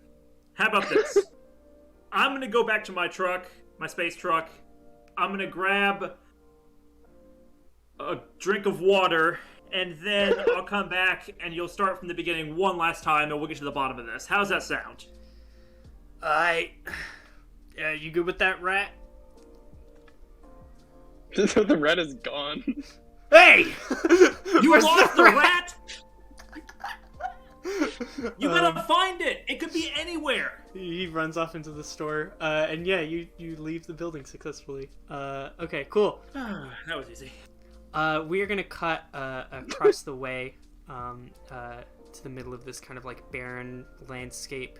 How about this? I'm gonna go back to my truck, my space truck. I'm gonna grab a drink of water, and then I'll come back, and you'll start from the beginning one last time, and we'll get to the bottom of this. How's that sound? You good with that, rat? The rat is gone. Hey! You Where's lost the rat? You Um, gotta find it. It could be anywhere. He runs off into the store, and yeah, you leave the building successfully. Okay, cool. That was easy. We are gonna cut across the way, to the middle of this kind of like barren landscape.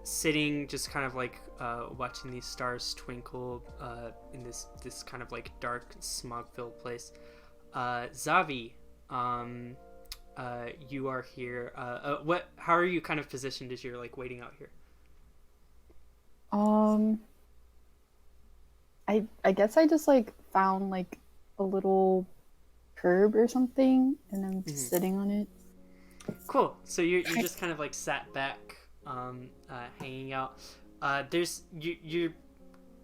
Sitting just kind of like watching these stars twinkle in this kind of like dark smog-filled place. Zavi, you are here. How are you kind of positioned as you're like waiting out here? I guess I just like found like a little curb or something, and I'm just sitting on it. Cool. So you just kind of like sat back, hanging out. There's you.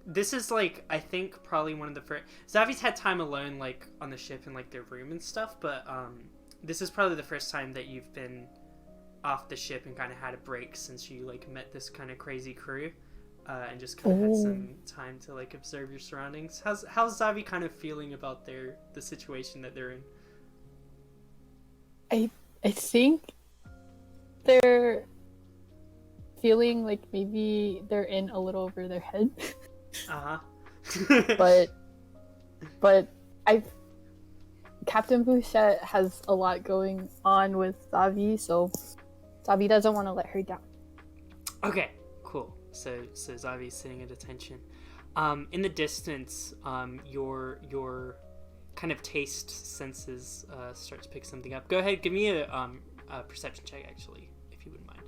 This is like I think probably one of the first. Zavi's had time alone like on the ship in like their room and stuff, but this is probably the first time that you've been off the ship and kind of had a break since you like met this kind of crazy crew, and just kind of had some time to like observe your surroundings. How's Zavi kind of feeling about the situation that they're in? I think they're feeling like maybe they're in a little over their head. but Captain Fouchette has a lot going on with Zavi, so Zavi doesn't want to let her down. Okay, cool. So Zavi's sitting at attention. In the distance, your kind of taste senses start to pick something up. Go ahead, give me a perception check, actually, if you wouldn't mind.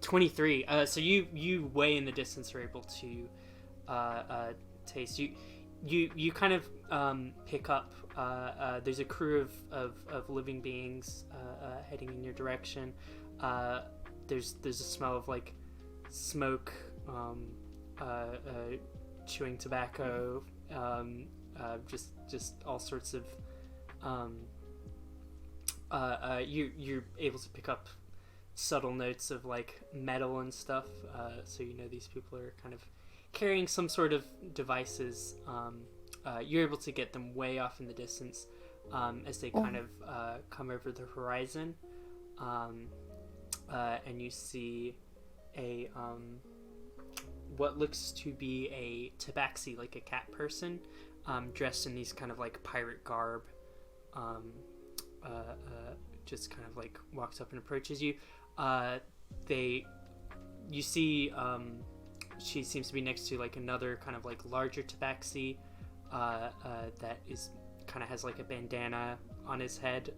23. So you way in the distance are able to taste. You kind of pick up. There's a crew of living beings heading in your direction. There's a smell of like smoke, chewing tobacco, just all sorts of. You're able to pick up subtle notes of like metal and stuff, so you know these people are kind of carrying some sort of devices. You're able to get them way off in the distance as they kind of come over the horizon, and you see a what looks to be a tabaxi, like a cat person, dressed in these kind of like pirate garb, just kind of like walks up and approaches you. You see, she seems to be next to like another kind of like larger tabaxi, that is kind of has like a bandana on his head.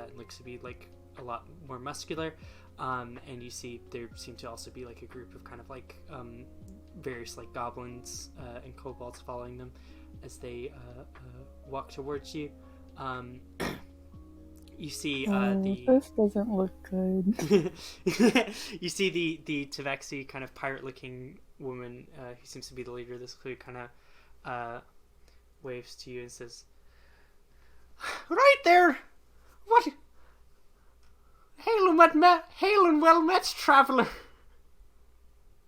It looks to be like a lot more muscular. And you see there seem to also be like a group of kind of like various like goblins and kobolds following them as they walk towards you. You see this doesn't look good. You see the tabaxi kind of pirate-looking woman who seems to be the leader of this crew kind of waves to you and says, "Right there, What? Hail and well met, traveler.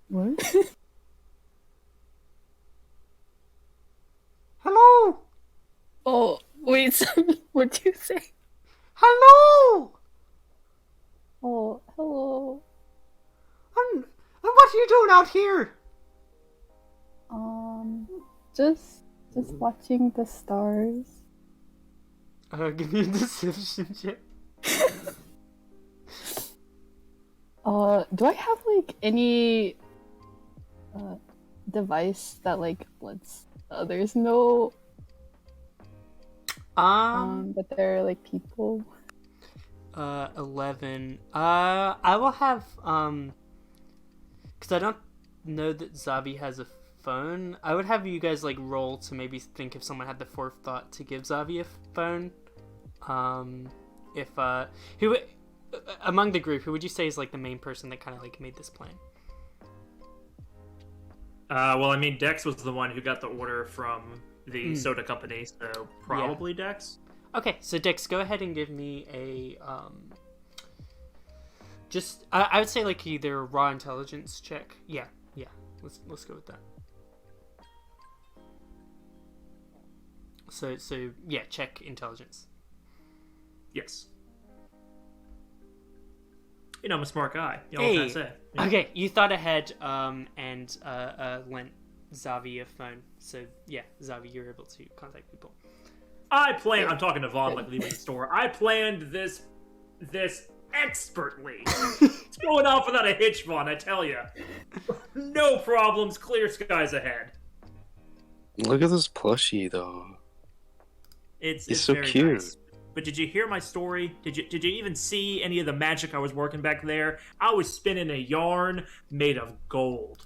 What? Hello. Oh, wait. What'd you say? Hello. Oh, hello. And what are you doing out here? Just watching the stars. Give me a deception check. Do I have like any device that like lets others know that they're like people? 11. I will have because I don't know that Zavi has a phone. I would have you guys like roll to maybe think if someone had the forethought to give Zavi a phone. If who among the group, who would you say is like the main person that kind of like made this plan? Well, I mean, Dex was the one who got the order from the soda company, so probably Dex. Okay, so Dex, go ahead and give me a just I would say like either raw intelligence check. Yeah. Let's go with that. So yeah, check intelligence. Yes. You know, I'm a smart guy. You know Hey. what can I say? Yeah. Okay, you thought ahead and lent Zavi a phone. So yeah, Zavi, you're able to contact people. I'm talking to Vahn like leaving the store. I planned this expertly. It's going off without a hitch, Vahn, I tell you. No problems, clear skies ahead. Look at this plushie, though. It's so very cute. nice. But did you hear my story? Did you even see any of the magic I was working back there? I was spinning a yarn made of gold.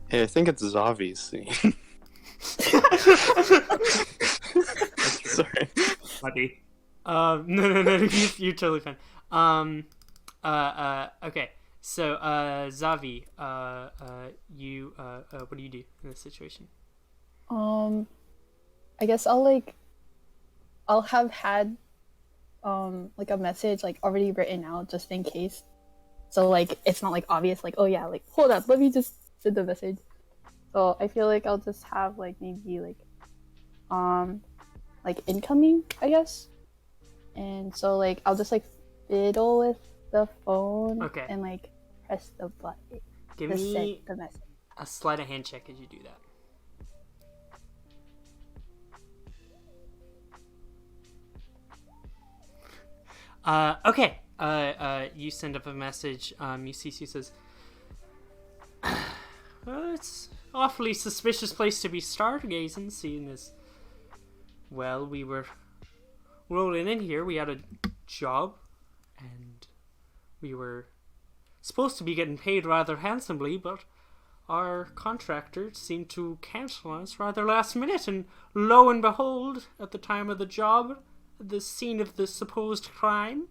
Hey, I think it's Zavi's scene. Sorry. Might be. No, you're totally fine. Okay. So, Zavi, you, what do you do in this situation? I guess I'll have had like a message like already written out just in case. So like it's not like obvious like, oh yeah, like hold up, let me just send the message. So I feel like I'll just have like maybe like incoming, I guess. And so like I'll just like fiddle with the phone and like press the button Give to me send the message. a sleight of hand check as you do that. Okay. You send up a message. UCC says, well, it's awfully suspicious place to be stargazing, seeing as, well, we were rolling in here. We had a job, and we were supposed to be getting paid rather handsomely, but our contractor seemed to cancel us rather last minute, and lo and behold, at the time of the job, the scene of the supposed crime,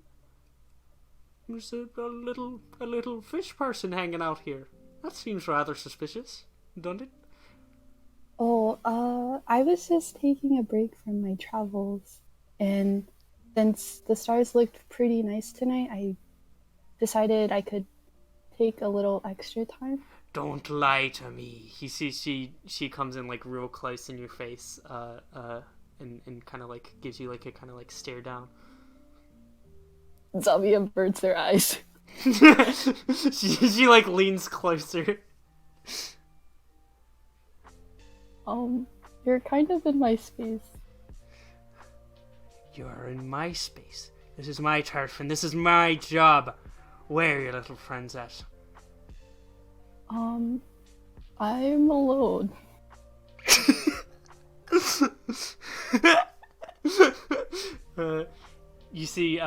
there's a little fish person hanging out here. That seems rather suspicious, doesn't it? Oh, I was just taking a break from my travels, and since the stars looked pretty nice tonight, I decided I could take a little extra time. Don't lie to me. He sees she comes in like real close in your face, and kind of like gives you like a kind of like stare down. Zavi averts their eyes. she like leans closer. You're kind of in my space. You're in my space. This is my turf, and this is my job. Where are your little friends at? I'm alone. You see,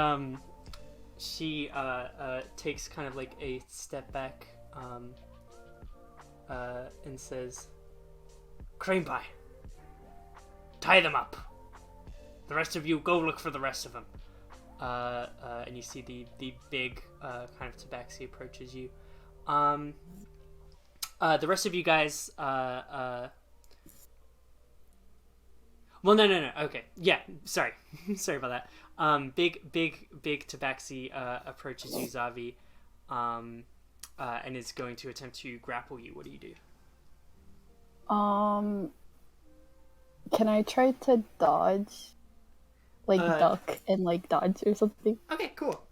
she takes kind of like a step back, and says, Kraype, tie them up. The rest of you go look for the rest of them. And you see the big kind of tabaxi approaches you. The rest of you guys, well, no. Okay, yeah, sorry, sorry about that. Big Tabaxi approaches you, Zavi, and is going to attempt to grapple you. What do you do? Can I try to dodge? Like duck and like dodge or something? Okay, cool.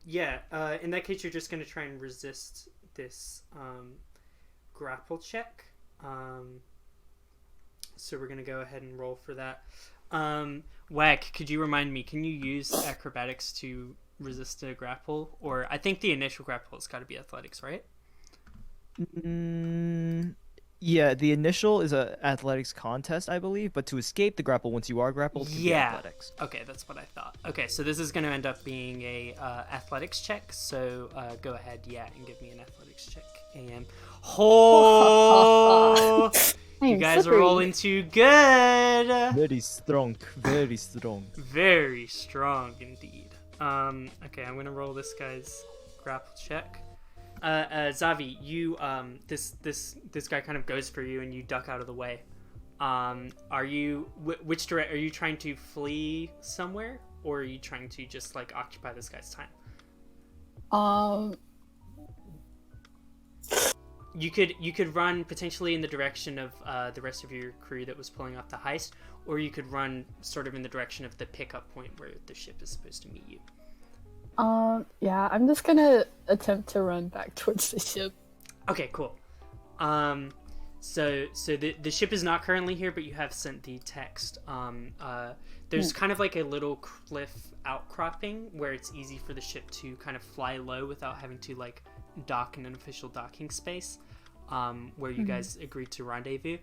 Yeah, in that case, you're just going to try and resist this grapple check. So we're going to go ahead and roll for that. Wag, could you remind me, can you use acrobatics to resist a grapple? Or I think the initial grapple has got to be athletics, right? Yeah, the initial is a athletics contest, I believe, but to escape the grapple once you are grappled, can be athletics. Okay, that's what I thought. Okay, so this is going to end up being a athletics check. So go ahead, and give me an athletics check. And you guys are rolling too good. Very strong, very strong. Very strong indeed. Okay, I'm gonna roll this guy's grapple check. Zavi, you this guy kind of goes for you and you duck out of the way. Are you which direct? Are you trying to flee somewhere, or are you trying to just like occupy this guy's time? You could run potentially in the direction of the rest of your crew that was pulling off the heist, or you could run sort of in the direction of the pickup point where the ship is supposed to meet you. Yeah, I'm just gonna attempt to run back towards the ship. Okay, cool. So the ship is not currently here, but you have sent the text. There's kind of like a little cliff outcropping where it's easy for the ship to kind of fly low without having to like dock in an official docking space, where you guys agreed to rendezvous.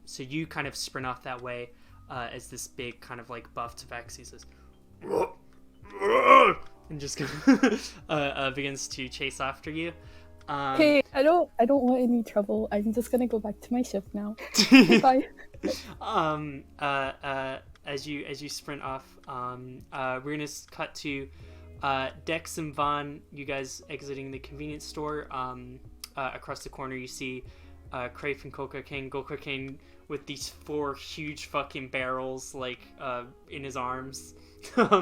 So you kind of sprint off that way as this big kind of like buff tabaxi says, and just begins to chase after you. Hey, I don't want any trouble. I'm just gonna go back to my ship now. Bye. As you sprint off, we're gonna cut to Dex and Vahn. You guys exiting the convenience store. Across the corner, you see Kraype and Pokequake with these 4 huge fucking barrels like in his arms. Is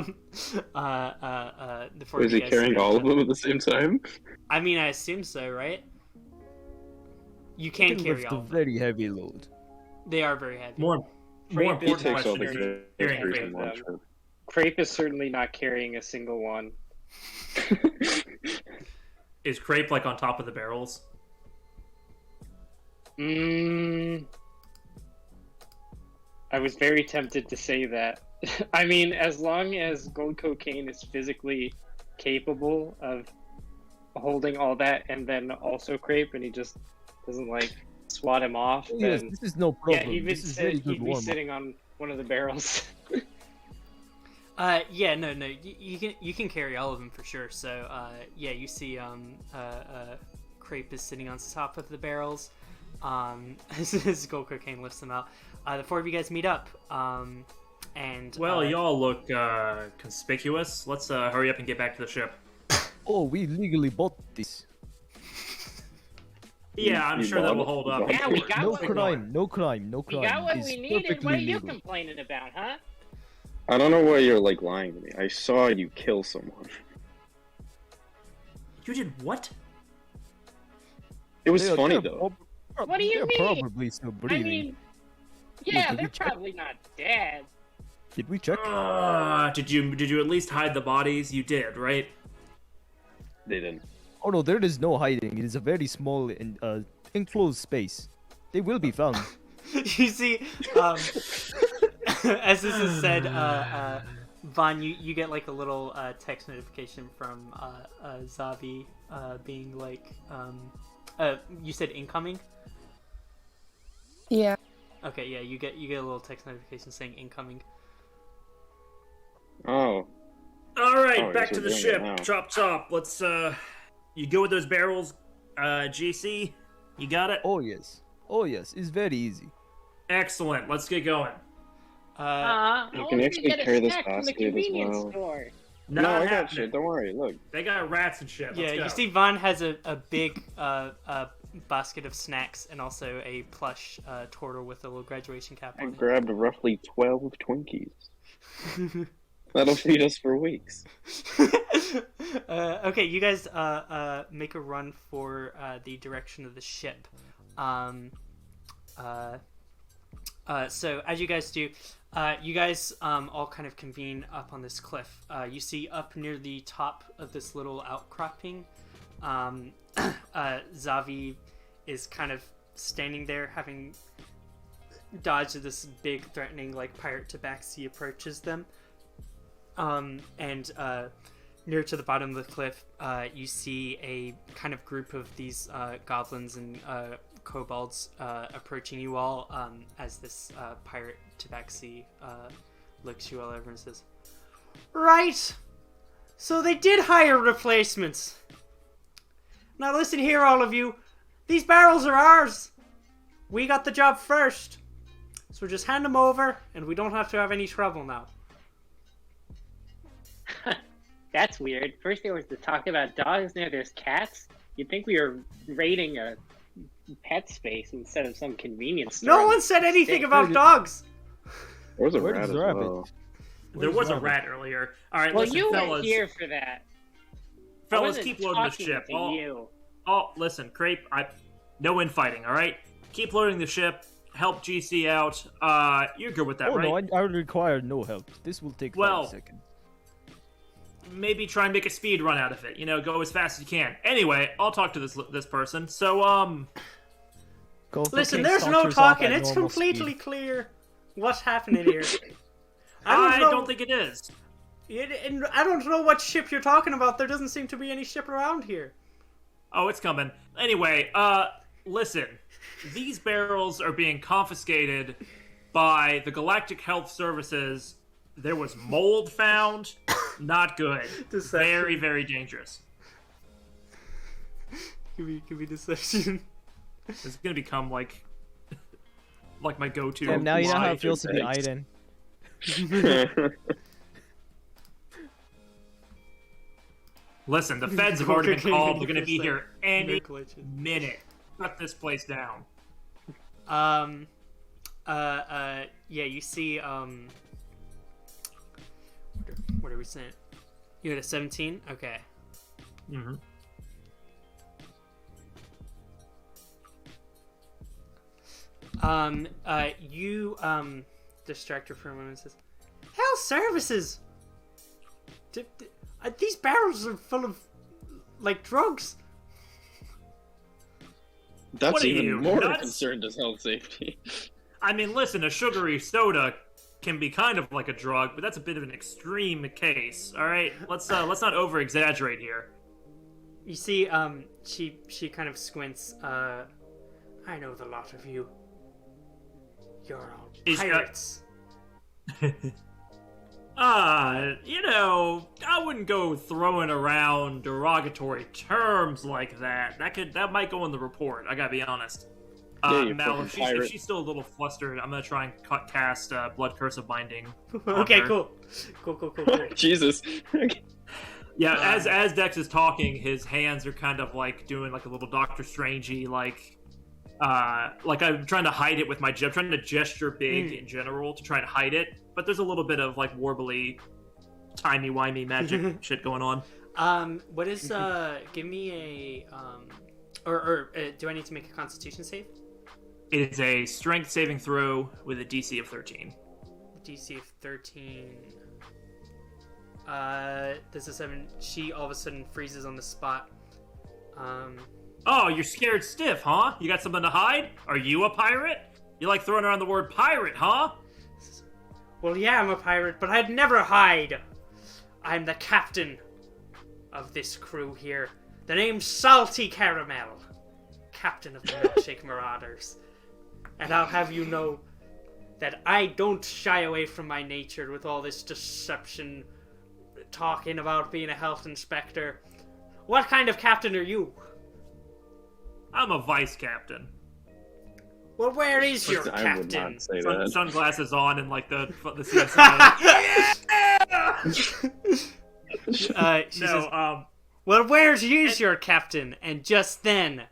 he carrying all of them at the same time? I mean, I assume so, right? You can carry all of them. Very heavy load. They are very heavy. More He important takes all question the is carrying carrying of them. Kraype is certainly not carrying a single one. Is Kraype like on top of the barrels? I was very tempted to say that. I mean, as long as gold cocaine is physically capable of holding all that, and then also Kraype, and he just doesn't like swat him off, Yes, then this is no problem. yeah, This he'd be sitting on one of the barrels. No, you can carry all of them for sure. So, you see, Kraype is sitting on top of the barrels, as gold cocaine lifts them out. The 4 of you guys meet up, and y'all look conspicuous. Let's hurry up and get back to the ship. Oh, we legally bought this. Yeah, I'm sure that will hold up. Yeah, we got No what crime, no crime, no we crime. got what It's we needed. perfectly What are you legal. complaining about, huh? I don't know why you're like lying to me. I saw you kill someone. You did what? It was They're- funny they're though. What do you they're mean? probably still I breathing. mean, yeah, did we they're check? probably not dead. Did we check? Did you at least hide the bodies? You did, right? They didn't. Oh no, there is no hiding. It is a very small enclosed space. They will be found. you see, as this is said, Vahn, you get like a little text notification from Zavi being like, you said incoming? Yeah. Okay, yeah, you get a little text notification saying incoming. Oh. All right, Oh, back yes, to we're the doing ship. it now. Chop. Let's you go with those barrels, GC. You got it. Oh yes. Oh yes. It's very easy. Excellent. Let's get going. You I can want to actually get a carry this snack from the basket as convenience well. store. Not No, I got happening. shit. Don't worry. Look. They got rats and shit. Let's Yeah, go. you see Vahn has a big basket of snacks and also a plush turtle with a little graduation cap I on it. grabbed roughly 12 Twinkies. That'll feed us for weeks. Okay, you guys make a run for the direction of the ship. So as you guys do, you guys all kind of convene up on this cliff. You see up near the top of this little outcropping, Zavi is kind of standing there, having dodged this big, threatening, like, pirate tabaxi approaches them. And near to the bottom of the cliff, you see a kind of group of these goblins and kobolds approaching you all as this pirate tabaxi looks you all over and says, "Right! So they did hire replacements. Now listen here, all of you. These barrels are ours. We got the job first. So just hand them over, and we don't have to have any trouble now." That's weird. First there was the talk about dogs, now there's cats. You'd think we were raiding a pet space instead of some convenience store. No one said anything about dogs! There was a Where rat does as the rabbit? well. There was a rat earlier. All right, Well, listen, you fellas. were here for that. I Fellas, wasn't keep loading the talking ship. to you. Oh, listen, Kraype, no infighting, all right? Keep loading the ship. Help GC out. You're good with that, Oh right? no, I require no help. This will take Well, 5 seconds. Maybe try and make a speed run out of it. You know, go as fast as you can. Anyway, I'll talk to this person. So, Go Listen, fucking there's no saunters off talking. at It's normal completely speed. clear what's happening here. I know- don't think it is. And I don't know what ship you're talking about. There doesn't seem to be any ship around here. Oh, it's coming. Anyway, listen. These barrels are being confiscated by the Galactic Health Services. There was mold found. Not good. Deception. Very, very dangerous. Give me deception. This is gonna become like my go-to. Damn, now you know how Why it feels to be thanks. Aiden. Listen, the feds have already been called. They're gonna be here any No glitches. minute. Shut this place down. Yeah, you see, what are we saying? You had a 17? Okay. Mm-hmm. You, distract her for a moment and says, "Health services! These barrels are full of, like, drugs." That's What are even you, more nuts? concerned as health safety. I mean, listen, a sugary soda can be kind of like a drug, but that's a bit of an extreme case. All right, let's not over exaggerate here. You see, she kind of squints. I know the lot of you. You're all Is that- pirates. You know, I wouldn't go throwing around derogatory terms like that. That might go in the report. I gotta be honest. Yeah, you Mal, fucking if pirate. she's still a little flustered, I'm gonna try and cast Blood Curse of Binding. Okay, her. cool. Jesus. Yeah, as Dex is talking, his hands are kind of like doing like a little Doctor Strangey, like I'm trying to hide it with my. I'm trying to gesture big in general to try and hide it, but there's a little bit of like warbly, timey-wimey magic shit going on. What is give me a do I need to make a Constitution save? It is a Strength saving throw with a DC of 13. DC of 13. This is 7. She all of a sudden freezes on the spot. Oh, you're scared stiff, huh? You got something to hide? Are you a pirate? You like throwing around the word pirate, huh? Well, yeah, I'm a pirate, but I'd never hide. I'm the captain of this crew here. The name's Salty Caramel, captain of the Milkshake Marauders. And I'll have you know that I don't shy away from my nature with all this deception, talking about being a health inspector. What kind of captain are you? I'm a vice captain. Well, where is your I would captain? not say that. Sunglasses on and like the CSI. She says, well, where's your captain? And just then,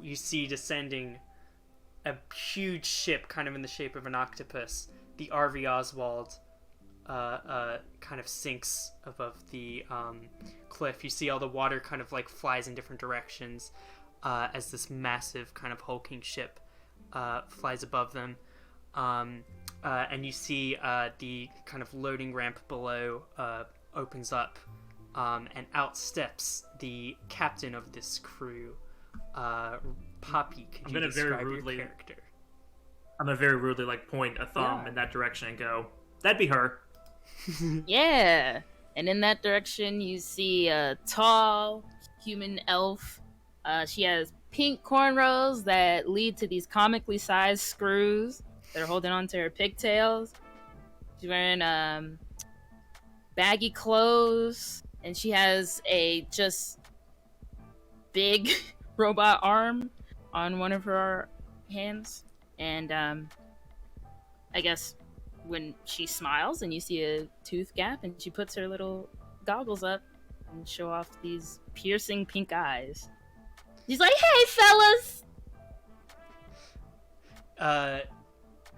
you see descending a huge ship, kind of in the shape of an octopus, the RV Oswald, kind of sinks above the cliff. You see all the water kind of like flies in different directions as this massive kind of hulking ship flies above them. And you see the kind of loading ramp below opens up, and out steps the captain of this crew. Poppy, could you describe your character? I'm gonna very rudely like point a thumb in that direction and go, "That'd be her." Yeah. And in that direction, you see a tall human elf. She has pink cornrows that lead to these comically sized screws that are holding onto her pigtails. She's wearing baggy clothes, and she has a just big robot arm on one of her hands. And I guess when she smiles and you see a tooth gap, and she puts her little goggles up and show off these piercing pink eyes. She's like, "Hey, fellas!"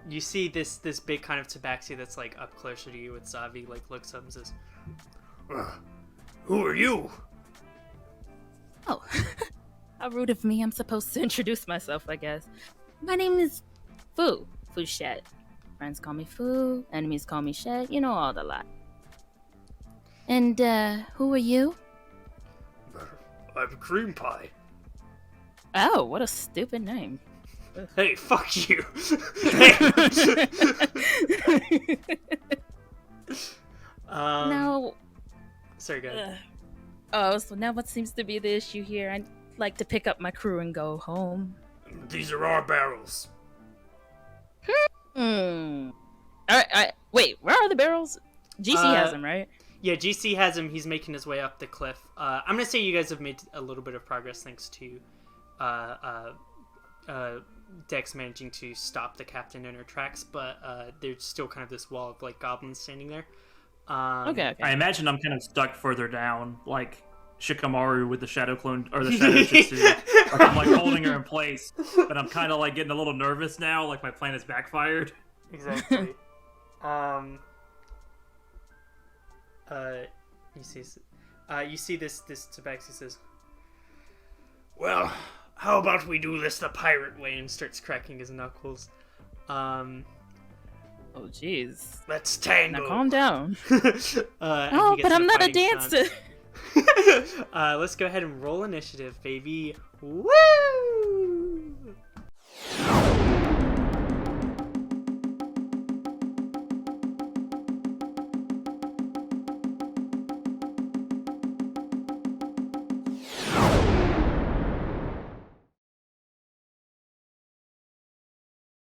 You see this big kind of tabaxi that's like up closer to you with Zavi, like looks up and says, Who are you? Oh, how rude of me. I'm supposed to introduce myself, I guess. My name is Fouchette. Friends call me Foo, enemies call me Shed, you know, all the lot. And, who are you? I'm Cream Pie. Oh, what a stupid name. Hey, fuck you. Now... Sorry, go ahead. Oh, so now what seems to be the issue here? I'd like to pick up my crew and go home. These are our barrels. Alright, wait, where are the barrels? GC has them, right? Yeah, GC has him. He's making his way up the cliff. I'm gonna say you guys have made a little bit of progress thanks to Dex managing to stop the captain in her tracks, but there's still kind of this wall of like goblins standing there. Okay. I imagine I'm kind of stuck further down, like Shikamaru with the shadow clone or the shadow jutsu. Like I'm like holding her in place, but I'm kind of like getting a little nervous now, like my plan has backfired. Exactly. You see this tabaxi says, Well, how about we do this the pirate way? and starts cracking his knuckles. Oh, jeez. Let's tango. Now calm down. And Oh, he gets but I'm a not a fighting dancer. stance. Let's go ahead and roll initiative, baby. Woo!